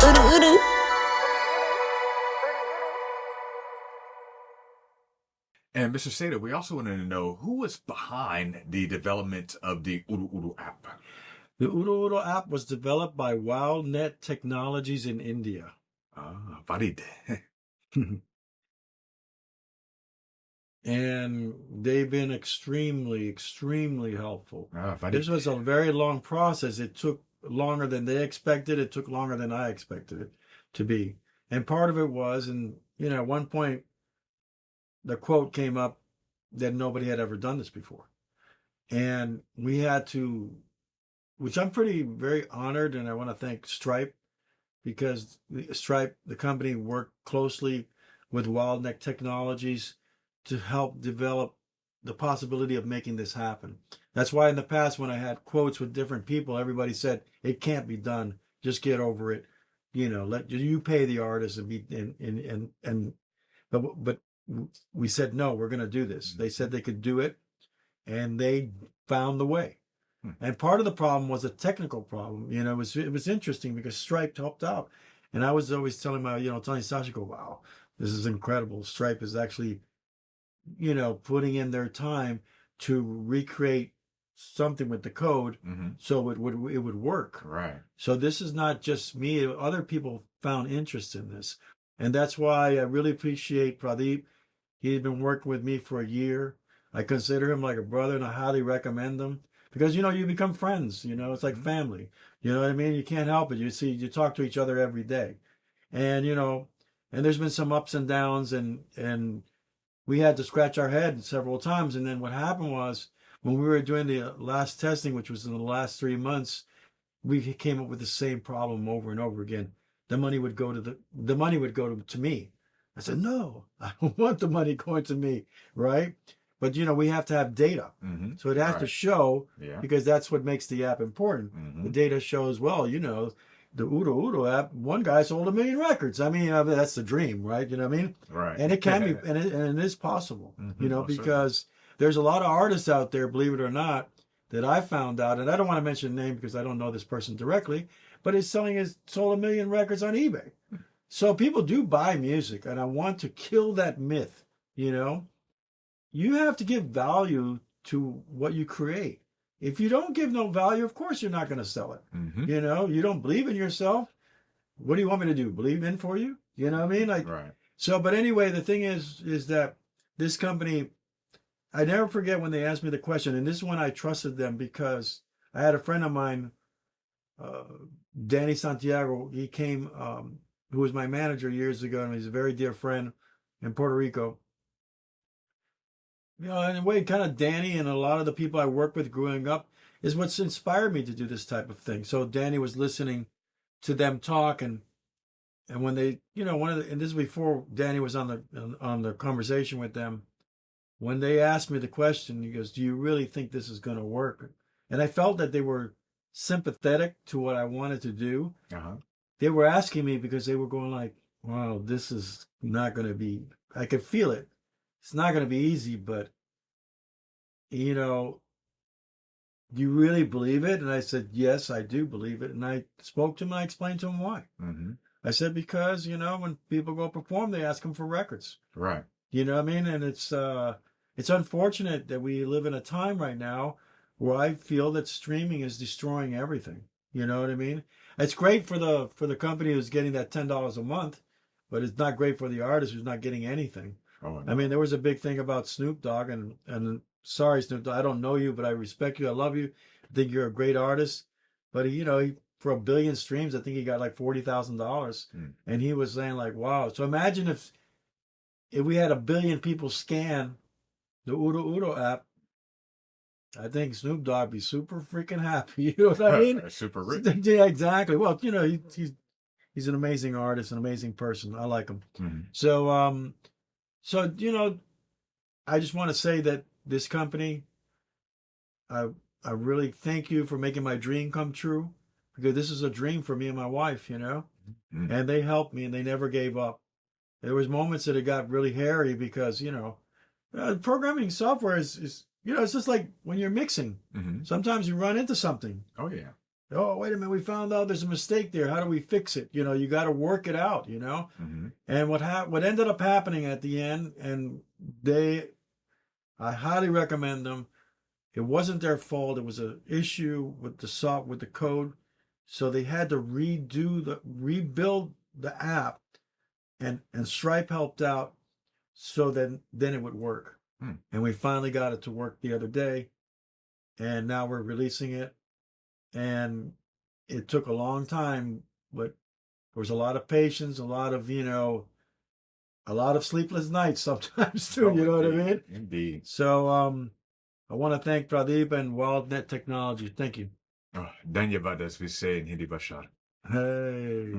Uru Uru. And Mr. Seda, we also wanted to know who was behind the development of the Uru Uru app. The Uru Uru app was developed by WildNet Technologies in India. Ah, valid. And they've been extremely, extremely helpful. Ah, valid. This was a very long process. It took longer than they expected. It took longer than I expected it to be. And part of it was, and at one point, the quote came up that nobody had ever done this before. And we had to, which I'm very honored, and I want to thank Stripe, because Stripe, the company, worked closely with WildNet Technologies to help develop the possibility of making this happen. That's why in the past, when I had quotes with different people, everybody said, it can't be done. Just get over it. Let you pay the artist but we said, no, we're going to do this. They said they could do it, and they found the way. And part of the problem was a technical problem. It was interesting because Stripe helped out. And I was always telling telling Sashiko, wow, this is incredible. Stripe is actually, putting in their time to recreate something with the code so it would work. Right. So this is not just me. Other people found interest in this. And that's why I really appreciate Pradeep. He's been working with me for a year. I consider him like a brother, and I highly recommend him because, you become friends. It's like family. You know what I mean? You can't help it. You talk to each other every day. And, and there's been some ups and downs, and we had to scratch our head several times. And then what happened was when we were doing the last testing, which was in the last 3 months, we came up with the same problem over and over again. The money would go to me. I said, no, I don't want the money going to me, right? But, we have to have data. So it has to show, because that's what makes the app important. The data shows, well, the Uru Uru app, one guy sold 1 million records. I mean, that's the dream, right? You know what I mean? Right. And it can be, and it is possible, because there's a lot of artists out there, believe it or not, that I found out, and I don't want to mention the name because I don't know this person directly, but sold 1 million records on eBay. So people do buy music, and I want to kill that myth. You have to give value to what you create. If you don't give no value, of course you're not going to sell it. You don't believe in yourself. What do you want me to do? Believe in for you? You know what I mean? Right. So, but anyway, the thing is that this company, I never forget when they asked me the question, and this is when I trusted them because I had a friend of mine, Danny Santiago. He came, who was my manager years ago, and he's a very dear friend in Puerto Rico. In a way, kind of Danny and a lot of the people I worked with growing up is what's inspired me to do this type of thing. So Danny was listening to them talk, and when they, and this is before Danny was on the conversation with them. When they asked me the question, he goes, "Do you really think this is going to work?" And I felt that they were sympathetic to what I wanted to do. They were asking me because they were going like, "Wow, this is not going to be." I could feel it. It's not going to be easy, but, do you really believe it? And I said, yes, I do believe it. And I spoke to him and I explained to him why. I said, because, when people go perform, they ask them for records. Right. You know what I mean? And it's unfortunate that we live in a time right now where I feel that streaming is destroying everything. You know what I mean? It's great for the company who's getting that $10 a month, but it's not great for the artist who's not getting anything. Oh, I mean, there was a big thing about Snoop Dogg, and sorry, Snoop Dogg, I don't know you, but I respect you. I love you. I think you're a great artist. But, for 1 billion streams, I think he got like $40,000. And he was saying like, wow. So imagine if we had 1 billion people scan the Uru Uru app, I think Snoop Dogg would be super freaking happy. You know what I mean? Super rich. Yeah, exactly. Well, he's an amazing artist, an amazing person. I like him. So, I just want to say that this company, I really thank you for making my dream come true, because this is a dream for me and my wife, and they helped me and they never gave up. There was moments that it got really hairy because, programming software is it's just like when you're mixing. Sometimes you run into something. Oh, yeah. Oh, wait a minute, we found out there's a mistake there. How do we fix it? You got to work it out, Mm-hmm. And what ended up happening at the end, and I highly recommend them. It wasn't their fault. It was an issue with with the code. So they had to rebuild the app, and Stripe helped out, so then it would work. And we finally got it to work the other day, and now we're releasing it. And it took a long time, but there was a lot of patience, a lot of sleepless nights sometimes too. You know what I mean? Indeed. So I want to thank Pradeep and WildNet Technology. Thank you. Dhanyavad, as we say in Hindi Bashar. Hey.